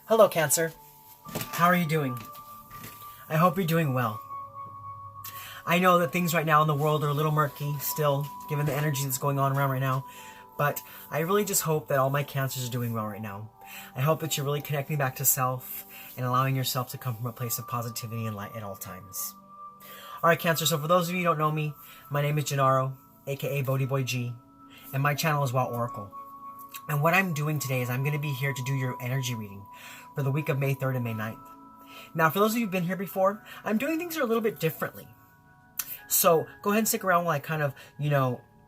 Hello, Cancer. How are you doing? I hope you're doing well. I know that things right now in the world are a little murky still, given the energy that's going on around right now, but I really just hope that all my Cancers are doing well right now. I hope that you're really connecting back to self and allowing yourself to come from a place of positivity and light at all times. Alright, Cancer, so for those of you who don't know me, my name is Gennaro, aka BhodiBoy G, and my channel is Wild Oracle. And what I'm doing today is I'm going to be here to do your energy reading for the week of May 3rd and May 9th. Now, for those of you who've been here before, I'm doing things a little bit differently. So go ahead and stick around while I kind of,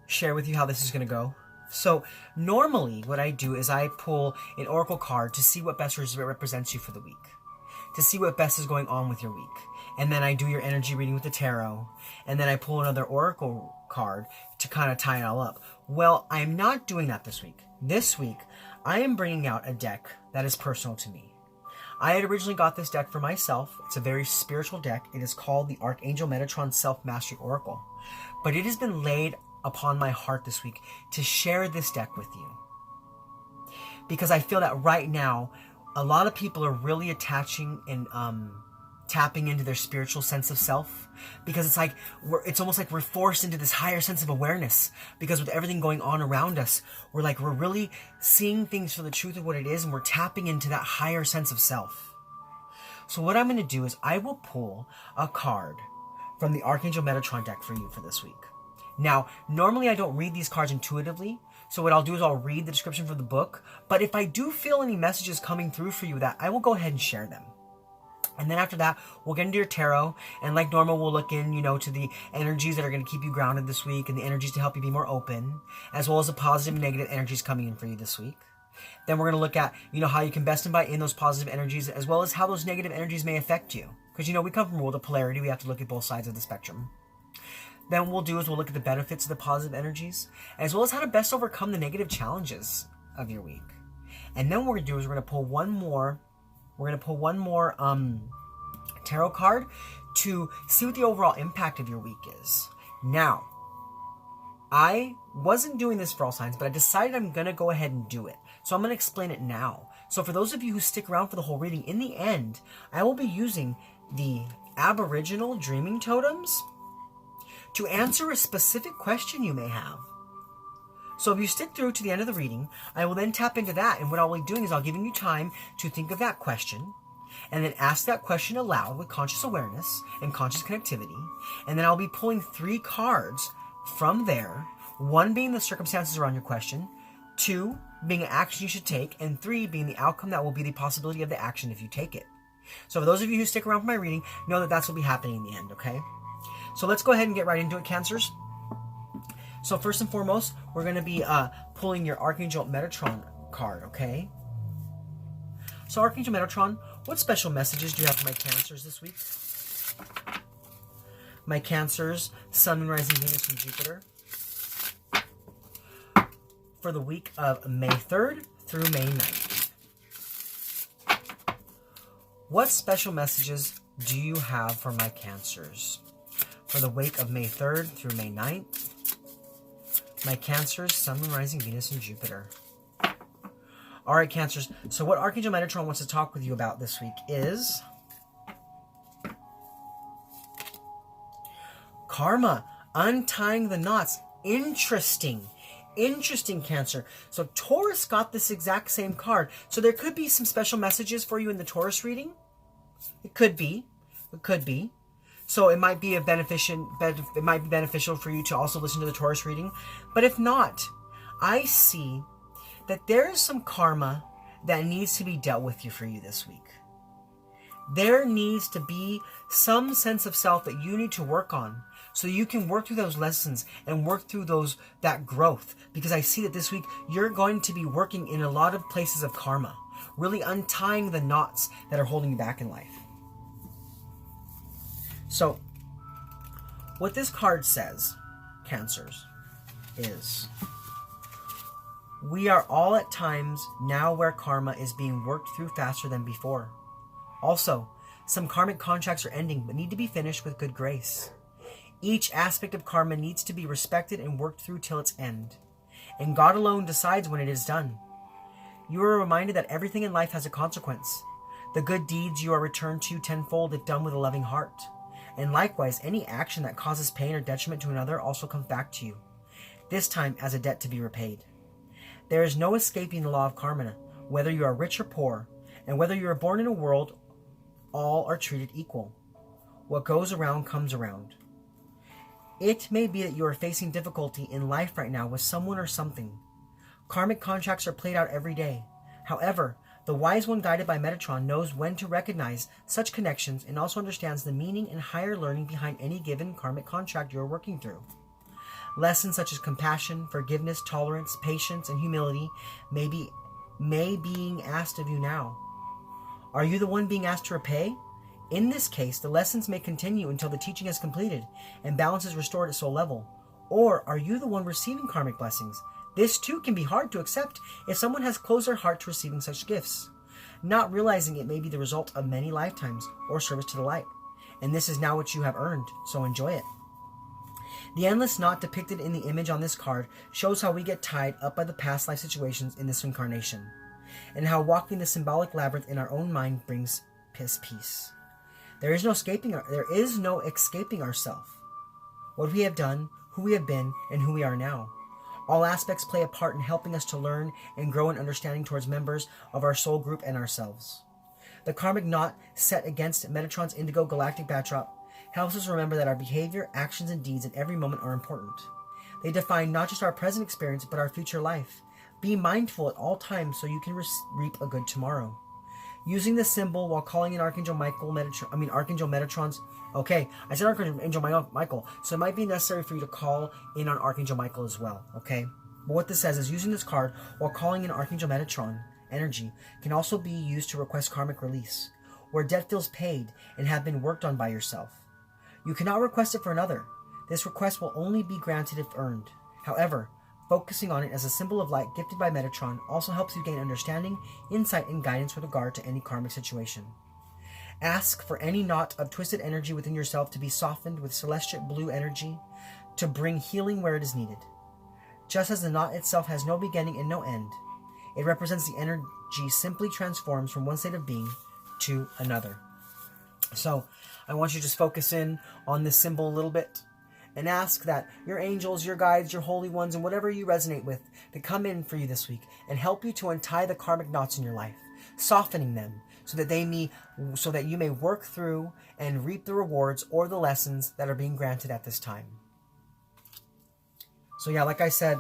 share with you how this is going to go. So normally what I do is I pull an oracle card to see what best represents you for the week, to see what best is going on with your week. And then I do your energy reading with the tarot, and then I pull another oracle card to kind of tie it all up. Well, I'm not doing that this week. This week, I am bringing out a deck that is personal to me. I had originally got this deck for myself. It's a very spiritual deck. It is called the Archangel Metatron Self-Mastery Oracle. But it has been laid upon my heart this week to share this deck with you. Because I feel that right now, a lot of people are really attaching and tapping into their spiritual sense of self, because it's almost like we're forced into this higher sense of awareness, because with everything going on around us, we're really seeing things for the truth of what it is, and we're tapping into that higher sense of self. So what I'm going to do is I will pull a card from the Archangel Metatron deck for you for this week. Now, normally I don't read these cards intuitively, so what I'll do is I'll read the description from the book, but if I do feel any messages coming through for you, that I will go ahead and share them. And then after that, we'll get into your tarot, and like normal, we'll look in, to the energies that are going to keep you grounded this week, and the energies to help you be more open, as well as the positive and negative energies coming in for you this week. Then we're going to look at, how you can best invite in those positive energies, as well as how those negative energies may affect you. Because, we come from a world of polarity, we have to look at both sides of the spectrum. Then what we'll do is we'll look at the benefits of the positive energies, as well as how to best overcome the negative challenges of your week. And then what we're going to do is we're going to pull one more tarot card to see what the overall impact of your week is. Now, I wasn't doing this for all signs, but I decided I'm going to go ahead and do it. So I'm going to explain it now. So for those of you who stick around for the whole reading, in the end, I will be using the Aboriginal dreaming totems to answer a specific question you may have. So if you stick through to the end of the reading, I will then tap into that, and what I'll be doing is I'll giving you time to think of that question, and then ask that question aloud with conscious awareness and conscious connectivity, and then I'll be pulling 3 cards from there, 1 being the circumstances around your question, 2 being an action you should take, and 3 being the outcome that will be the possibility of the action if you take it. So for those of you who stick around for my reading, know that that's what will be happening in the end, okay? So let's go ahead and get right into it, Cancers. So first and foremost, we're going to be pulling your Archangel Metatron card, okay? So Archangel Metatron, what special messages do you have for my Cancers this week? My Cancers, Sun, Moon, Rising, Venus, and Jupiter. For the week of May 3rd through May 9th. What special messages do you have for my Cancers? For the week of May 3rd through May 9th. My Cancers, Sun, Moon, Rising, Venus, and Jupiter. Alright, Cancers. So what Archangel Metatron wants to talk with you about this week is karma. Untying the knots. Interesting. Interesting, Cancer. So Taurus got this exact same card. So there could be some special messages for you in the Taurus reading. It could be. It could be. So it might be beneficial for you to also listen to the Taurus reading. But if not, I see that there is some karma that needs to be dealt with for you this week. There needs to be some sense of self that you need to work on, so you can work through those lessons and work through that growth. Because I see that this week you're going to be working in a lot of places of karma, really untying the knots that are holding you back in life. So, what this card says, Cancers, is we are all at times now where karma is being worked through faster than before. Also, some karmic contracts are ending but need to be finished with good grace. Each aspect of karma needs to be respected and worked through till its end, and God alone decides when it is done. You are reminded that everything in life has a consequence. The good deeds you are returned to tenfold if done with a loving heart. And likewise, any action that causes pain or detriment to another also comes back to you, this time as a debt to be repaid. There is no escaping the law of karma, whether you are rich or poor, and whether you are born in a world, all are treated equal. What goes around comes around. It may be that you are facing difficulty in life right now with someone or something. Karmic contracts are played out every day. However, the wise one guided by Metatron knows when to recognize such connections and also understands the meaning and higher learning behind any given karmic contract you are working through. Lessons such as compassion, forgiveness, tolerance, patience, and humility may being asked of you now. Are you the one being asked to repay? In this case, the lessons may continue until the teaching is completed and balance is restored at soul level. Or are you the one receiving karmic blessings? This too can be hard to accept if someone has closed their heart to receiving such gifts, not realizing it may be the result of many lifetimes or service to the light. And this is now what you have earned, so enjoy it. The endless knot depicted in the image on this card shows how we get tied up by the past life situations in this incarnation, and how walking the symbolic labyrinth in our own mind brings peace. There is no escaping ourselves. What we have done, who we have been, and who we are now. All aspects play a part in helping us to learn and grow in understanding towards members of our soul group and ourselves. The karmic knot set against Metatron's indigo galactic backdrop helps us remember that our behavior, actions, and deeds in every moment are important. They define not just our present experience, but our future life. Be mindful at all times so you can reap a good tomorrow. Using the symbol while calling in Archangel Metatron's. Okay, I said Archangel Michael, so it might be necessary for you to call in on Archangel Michael as well, okay? But what this says is using this card while calling in Archangel Metatron energy can also be used to request karmic release, where debt feels paid and have been worked on by yourself. You cannot request it for another. This request will only be granted if earned. However, focusing on it as a symbol of light gifted by Metatron also helps you gain understanding, insight, and guidance with regard to any karmic situation. Ask for any knot of twisted energy within yourself to be softened with celestial blue energy to bring healing where it is needed. Just as the knot itself has no beginning and no end, it represents the energy simply transforms from one state of being to another. So, I want you to just focus in on this symbol a little bit and ask that your angels, your guides, your holy ones, and whatever you resonate with to come in for you this week and help you to untie the karmic knots in your life, softening them so that you may work through and reap the rewards or the lessons that are being granted at this time. So yeah, like I said,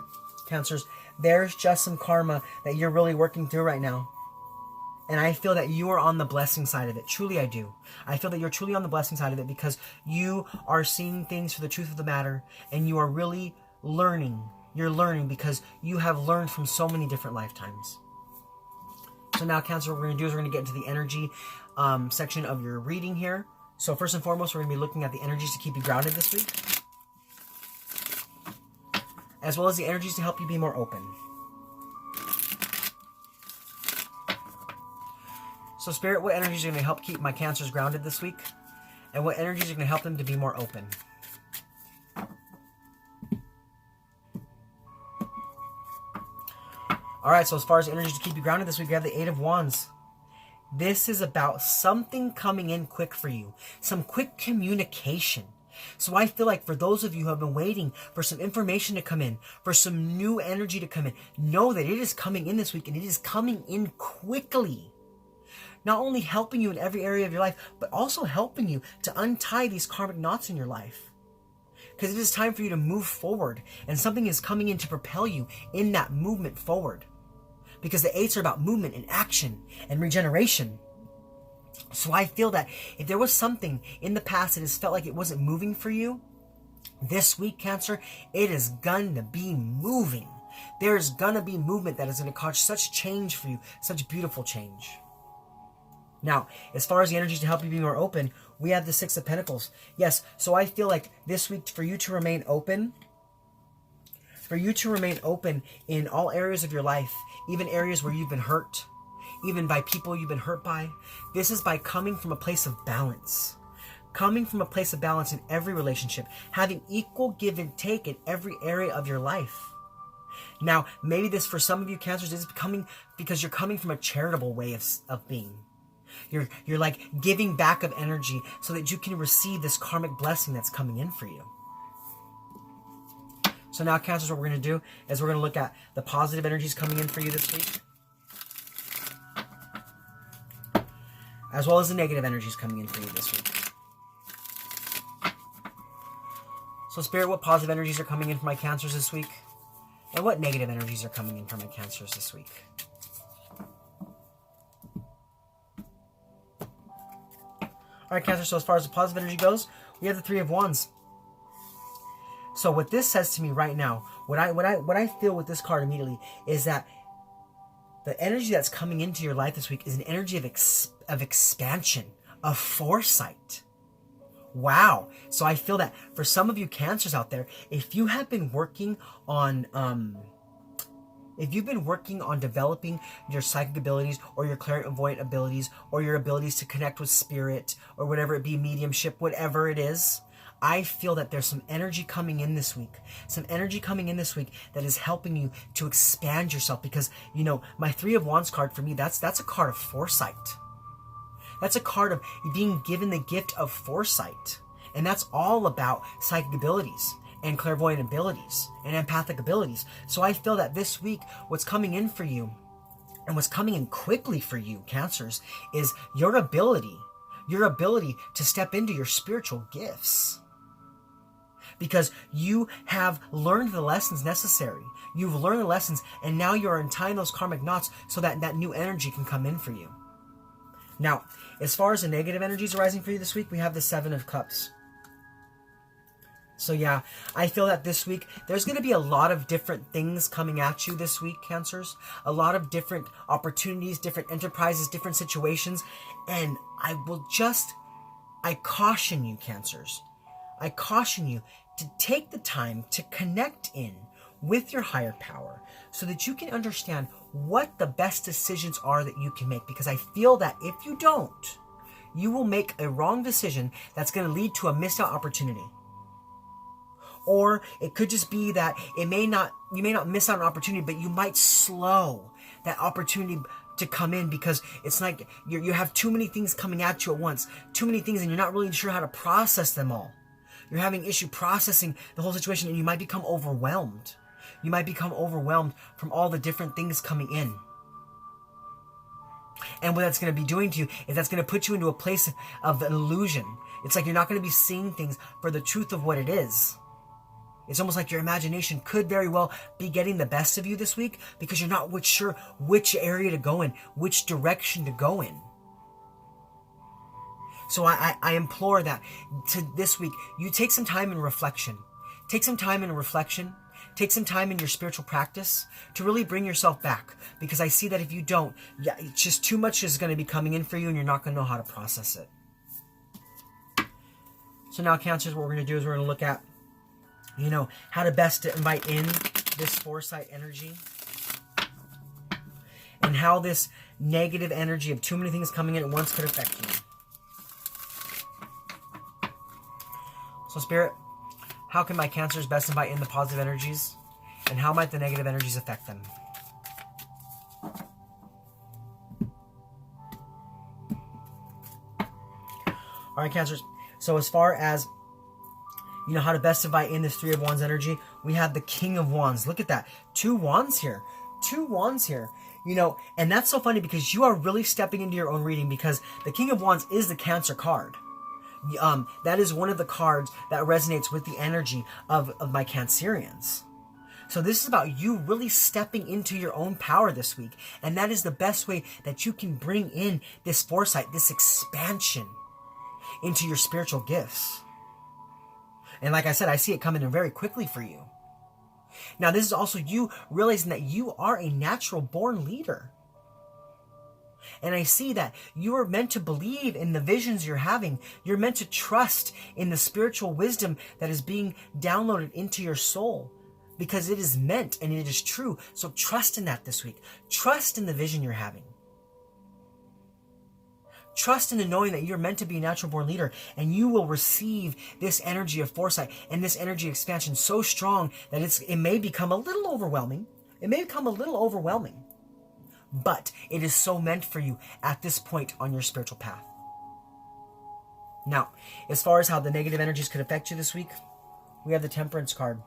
Cancers, there's just some karma that you're really working through right now. And I feel that you are on the blessing side of it. Truly, I do. I feel that you're truly on the blessing side of it because you are seeing things for the truth of the matter and you are really learning. You're learning because you have learned from so many different lifetimes. So now, Cancer, what we're going to do is we're going to get into the energy section of your reading here. So first and foremost, we're going to be looking at the energies to keep you grounded this week, as well as the energies to help you be more open. So Spirit, what energies are going to help keep my Cancers grounded this week? And what energies are going to help them to be more open? Alright, so as far as energies to keep you grounded this week, we have the Eight of Wands. This is about something coming in quick for you. Some quick communication. So I feel like for those of you who have been waiting for some information to come in, for some new energy to come in, know that it is coming in this week and it is coming in quickly. Not only helping you in every area of your life, but also helping you to untie these karmic knots in your life. Because it is time for you to move forward, and something is coming in to propel you in that movement forward. Because the eights are about movement and action and regeneration. So I feel that if there was something in the past that has felt like it wasn't moving for you, this week, Cancer, it is going to be moving. There's going to be movement that is going to cause such change for you, such beautiful change. Now, as far as the energies to help you be more open, we have the Six of Pentacles. Yes, so I feel like this week for you to remain open, in all areas of your life, even areas where you've been hurt, even by people you've been hurt by, this is by coming from a place of balance. Coming from a place of balance in every relationship, having equal give and take in every area of your life. Now, maybe this, for some of you Cancers, is coming because you're coming from a charitable way of being. You're like giving back of energy so that you can receive this karmic blessing that's coming in for you. So now, Cancers, what we're going to do is we're going to look at the positive energies coming in for you this week, as well as the negative energies coming in for you this week. So, Spirit, what positive energies are coming in for my Cancers this week? And what negative energies are coming in for my Cancers this week? Alright, Cancer, so as far as the positive energy goes, we have the Three of Wands. So what this says to me right now, what I feel with this card immediately is that the energy that's coming into your life this week is an energy of expansion, of foresight. Wow. So I feel that for some of you Cancers out there, if you have been working on developing your psychic abilities or your clairvoyant abilities or your abilities to connect with spirit or whatever it be, mediumship, whatever it is, I feel that there's some energy coming in this week. Some energy coming in this week that is helping you to expand yourself, because, you know, my Three of Wands card for me, that's a card of foresight. That's a card of being given the gift of foresight. And that's all about psychic abilities and clairvoyant abilities and empathic abilities. So I feel that this week, what's coming in for you, and what's coming in quickly for you, Cancers, is your ability to step into your spiritual gifts. Because you have learned the lessons necessary. You've learned the lessons, and now you're untying those karmic knots so that that new energy can come in for you. Now, as far as the negative energies arising for you this week, we have the Seven of Cups. So yeah, I feel that this week, there's going to be a lot of different things coming at you this week, Cancers. A lot of different opportunities, different enterprises, different situations. And I caution you, Cancers. I caution you to take the time to connect in with your higher power so that you can understand what the best decisions are that you can make. Because I feel that if you don't, you will make a wrong decision that's going to lead to a missed out opportunity. Or it could just be that you may not miss out on an opportunity, but you might slow that opportunity to come in, because it's like you have too many things coming at you at once, too many things, and you're not really sure how to process them all. You're having issue processing the whole situation, and you might become overwhelmed. You might become overwhelmed from all the different things coming in. And what that's going to be doing to you is that's going to put you into a place of an illusion. It's like you're not going to be seeing things for the truth of what it is. It's almost like your imagination could very well be getting the best of you this week because you're not sure which area to go in, which direction to go in. So I implore that this week, you take some time in reflection. Take some time in reflection. Take some time in your spiritual practice to really bring yourself back. Because I see that if you don't, it's just too much is going to be coming in for you and you're not going to know how to process it. So now, Cancers, what we're going to do is we're going to look at, how to best to invite in this foresight energy. And how this negative energy of too many things coming in at once could affect you. So, Spirit, how can my Cancers best invite in the positive energies? And how might the negative energies affect them? Alright, Cancers. So as far as, how to best invite in this Three of Wands energy, we have the King of Wands. Look at that. 2 wands here. 2 wands here. And that's so funny because you are really stepping into your own reading, because the King of Wands is the Cancer card. That is one of the cards that resonates with the energy of my Cancerians. So this is about you really stepping into your own power this week. And that is the best way that you can bring in this foresight, this expansion into your spiritual gifts. And like I said, I see it coming in very quickly for you. Now, this is also you realizing that you are a natural born leader. And I see that you are meant to believe in the visions you're having. You're meant to trust in the spiritual wisdom that is being downloaded into your soul, because it is meant and it is true. So trust in that this week. Trust in the vision you're having. Trust in the knowing that you're meant to be a natural born leader, and you will receive this energy of foresight and this energy expansion so strong that it may become a little overwhelming It may become a little overwhelming, but it is so meant for you at this point on your spiritual path. Now, as far as how the negative energies could affect you this week, we have the Temperance card.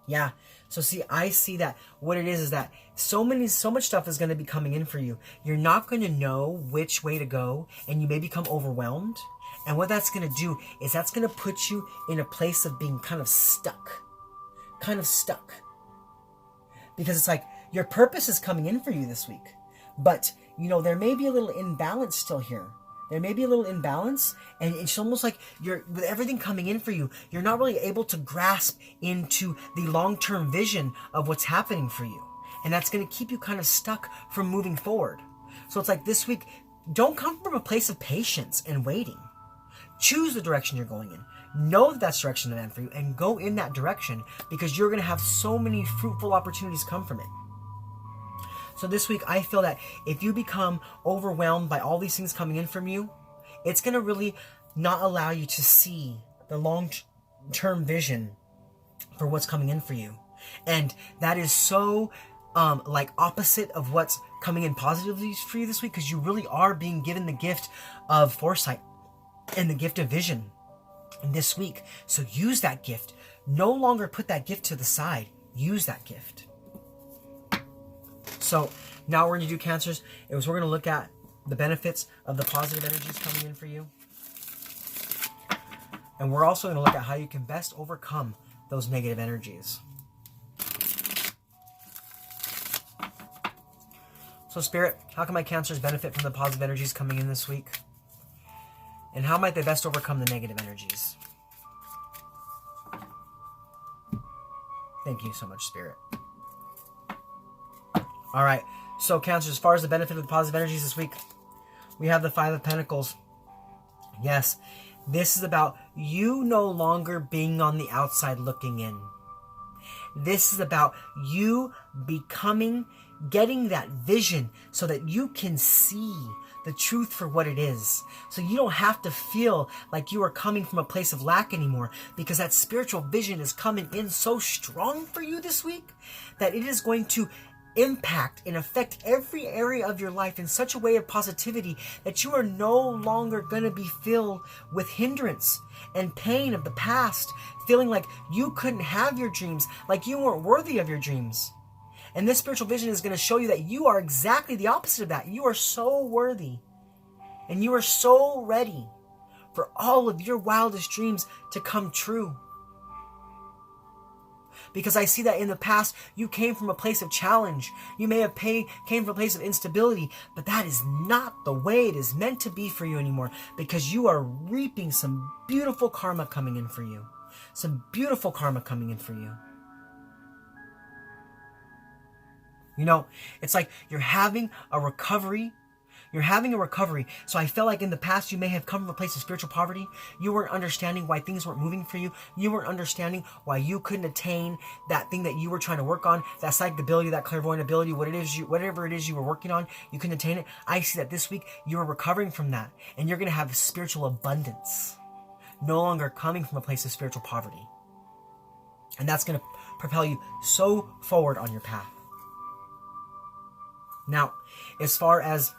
Yeah, so see, I see that what it is that so much stuff is going to be coming in for you. You're not going to know which way to go, and you may become overwhelmed. And what that's going to do is that's going to put you in a place of being kind of stuck. Because it's like your purpose is coming in for you this week. But, there may be a little imbalance still here. There may be a little imbalance, and it's almost like with everything coming in for you, you're not really able to grasp into the long-term vision of what's happening for you. And that's going to keep you kind of stuck from moving forward. So it's like this week, don't come from a place of patience and waiting. Choose the direction you're going in. Know that that's the direction that's meant for you, and go in that direction, because you're going to have so many fruitful opportunities come from it. So this week, I feel that if you become overwhelmed by all these things coming in from you, it's going to really not allow you to see the long-term vision for what's coming in for you. And that is so opposite of what's coming in positively for you this week, because you really are being given the gift of foresight and the gift of vision this week. So use that gift. No longer put that gift to the side. Use that gift. So now we're going to do Cancers. We're going to look at the benefits of the positive energies coming in for you. And we're also going to look at how you can best overcome those negative energies. So Spirit, how can my Cancers benefit from the positive energies coming in this week? And how might they best overcome the negative energies? Thank you so much, Spirit. All right, so Cancer, as far as the benefit of the positive energies this week, we have the Five of Pentacles. Yes, this is about you no longer being on the outside looking in. This is about you getting that vision so that you can see the truth for what it is. So you don't have to feel like you are coming from a place of lack anymore, because that spiritual vision is coming in so strong for you this week that it is going to impact and affect every area of your life in such a way of positivity that you are no longer going to be filled with hindrance and pain of the past, feeling like you couldn't have your dreams, like you weren't worthy of your dreams. And this spiritual vision is going to show you that you are exactly the opposite of that. You are so worthy, and you are so ready for all of your wildest dreams to come true. Because I see that in the past, you came from a place of challenge. You may have came from a place of instability, but that is not the way it is meant to be for you anymore, because you are reaping some beautiful karma coming in for you. Some beautiful karma coming in for you. It's like you're having a recovery. So I felt like in the past you may have come from a place of spiritual poverty. You weren't understanding why things weren't moving for you. You weren't understanding why you couldn't attain that thing that you were trying to work on, that psychic ability, that clairvoyant ability, whatever it is you were working on, you couldn't attain it. I see that this week you are recovering from that, and you're going to have spiritual abundance, no longer coming from a place of spiritual poverty. And that's going to propel you so forward on your path. Now, as far as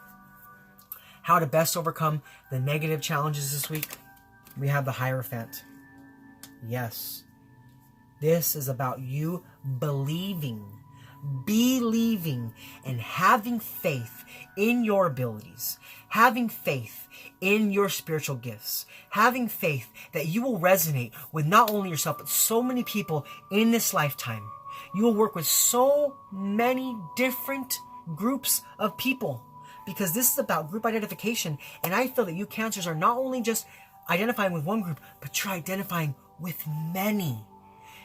how to best overcome the negative challenges this week, we have the Hierophant. Yes, this is about you believing, and having faith in your abilities, having faith in your spiritual gifts, having faith that you will resonate with not only yourself, but so many people in this lifetime. You will work with so many different groups of people, because this is about group identification. And I feel that you Cancers are not only just identifying with one group, but you're identifying with many,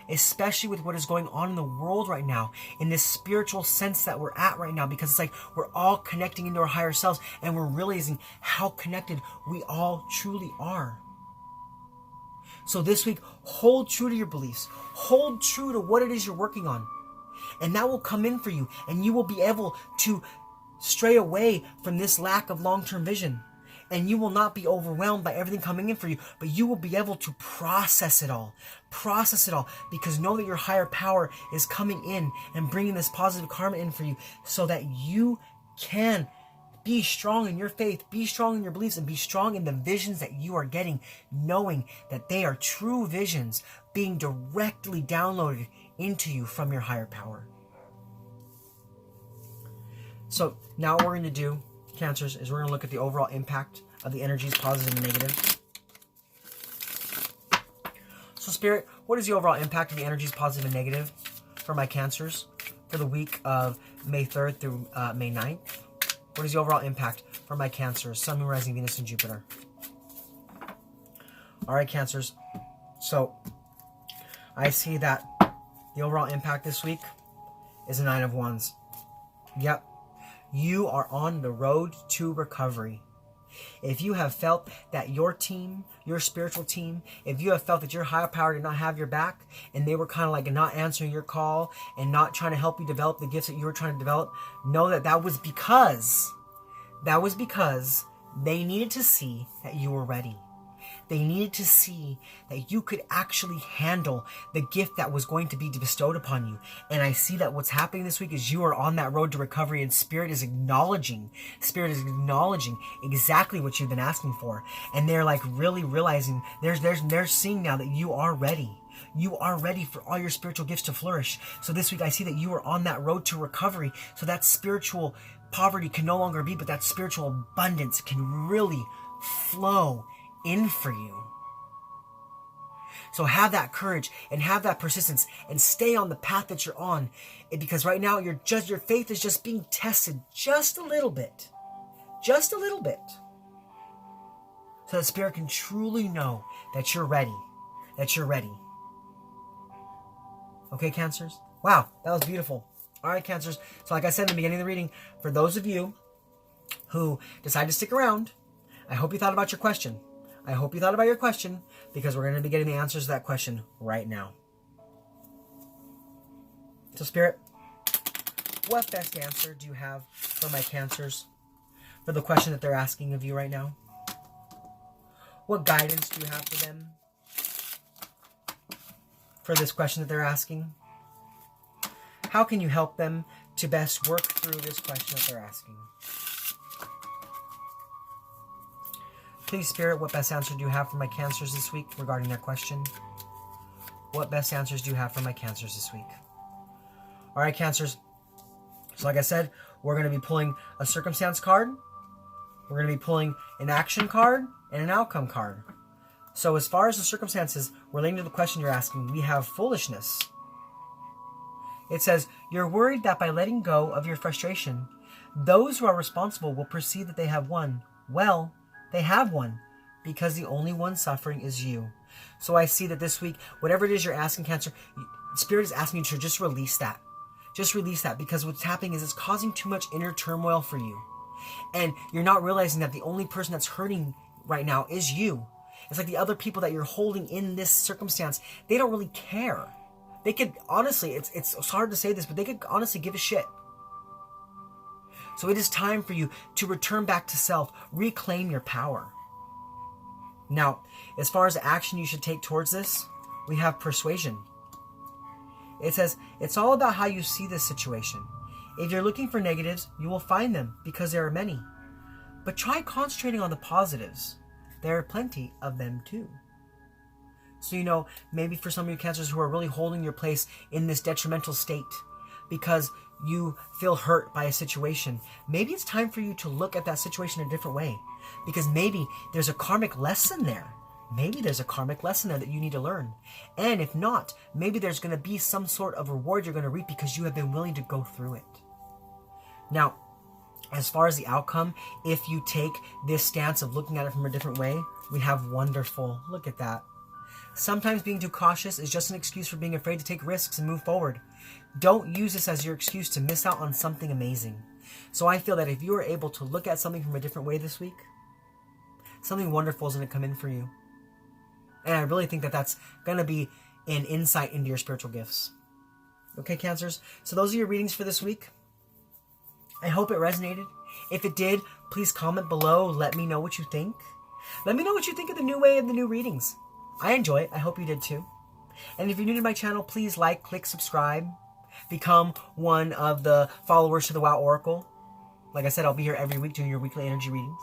especially with what is going on in the world right now, in this spiritual sense that we're at right now, because it's like we're all connecting into our higher selves, and we're realizing how connected we all truly are. So this week, hold true to your beliefs, hold true to what it is you're working on, and that will come in for you, and you will be able to stray away from this lack of long-term vision. And you will not be overwhelmed by everything coming in for you, but you will be able to process it all. Process it all, because know that your higher power is coming in and bringing this positive karma in for you so that you can be strong in your faith, be strong in your beliefs, and be strong in the visions that you are getting, knowing that they are true visions being directly downloaded into you from your higher power. So now what we're going to do, Cancers, is we're going to look at the overall impact of the energies, positive and negative. So Spirit, what is the overall impact of the energies, positive and negative, for my Cancers for the week of May 3rd through May 9th? What is the overall impact for my Cancers, Sun, Moon, Rising, Venus, and Jupiter? All right, Cancers. So I see that the overall impact this week is a 9 of Wands. Yep. You are on the road to recovery. If you have felt that your team, your spiritual team, if you have felt that your higher power did not have your back and they were kind of like not answering your call and not trying to help you develop the gifts that you were trying to develop, know that that was because they needed to see that you were ready. They needed to see that you could actually handle the gift that was going to be bestowed upon you. And I see that what's happening this week is you are on that road to recovery, and Spirit is acknowledging exactly what you've been asking for. And they're like really realizing, they're seeing now that you are ready. You are ready for all your spiritual gifts to flourish. So this week I see that you are on that road to recovery. So that spiritual poverty can no longer be, but that spiritual abundance can really flow in for you. So have that courage and have that persistence and stay on the path that you're on, because right now your faith is just being tested just a little bit, so that Spirit can truly know that you're ready, Okay, Cancers? Wow, that was beautiful. All right, Cancers. So like I said in the beginning of the reading, for those of you who decide to stick around, I hope you thought about your question. Because we're going to be getting the answers to that question right now. So Spirit, what best answer do you have for my Cancers for the question that they're asking of you right now? What guidance do you have for them for this question that they're asking? How can you help them to best work through this question that they're asking? Please, Spirit, what best answer do you have for my Cancers this week regarding their question? What best answers do you have for my Cancers this week? All right, Cancers. So like I said, we're going to be pulling a circumstance card. We're going to be pulling an action card and an outcome card. So as far as the circumstances relating to the question you're asking, we have foolishness. It says, you're worried that by letting go of your frustration, those who are responsible will perceive that they have won. Well, they have won, because the only one suffering is you. So I see that this week, whatever it is you're asking, Cancer, Spirit is asking you to just release that. Just release that, because what's happening is it's causing too much inner turmoil for you. And you're not realizing that the only person that's hurting right now is you. It's like the other people that you're holding in this circumstance, they don't really care. They could, honestly, it's hard to say this, but they could honestly give a shit. So it is time for you to return back to self, reclaim your power. Now, as far as the action you should take towards this, we have persuasion. It says, it's all about how you see this situation. If you're looking for negatives, you will find them, because there are many. But try concentrating on the positives. There are plenty of them too. So, maybe for some of you Cancers who are really holding your place in this detrimental state because you feel hurt by a situation, maybe it's time for you to look at that situation in a different way, because maybe there's a karmic lesson there. Maybe there's a karmic lesson there that you need to learn. And if not, maybe there's going to be some sort of reward you're going to reap because you have been willing to go through it. Now, as far as the outcome, if you take this stance of looking at it from a different way, we have wonderful. Look at that. Sometimes being too cautious is just an excuse for being afraid to take risks and move forward. Don't use this as your excuse to miss out on something amazing. So I feel that if you are able to look at something from a different way this week, something wonderful is going to come in for you. And I really think that that's going to be an insight into your spiritual gifts. Okay, Cancers? So those are your readings for this week. I hope it resonated. If it did, please comment below. Let me know what you think. Let me know what you think of the new way of the new readings. I enjoy it. I hope you did too. And if you're new to my channel, please like, click, subscribe. Become one of the followers to the WoW Oracle. Like I said, I'll be here every week doing your weekly energy readings.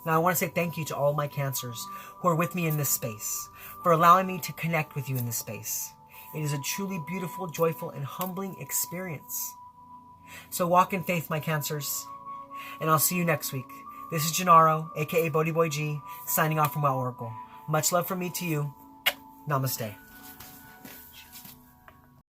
Now, I want to say thank you to all my Cancers who are with me in this space, for allowing me to connect with you in this space. It is a truly beautiful, joyful, and humbling experience. So walk in faith, my Cancers, and I'll see you next week. This is Gennaro, aka BhodiBoy G, signing off from WoW Oracle. Much love from me to you. Namaste.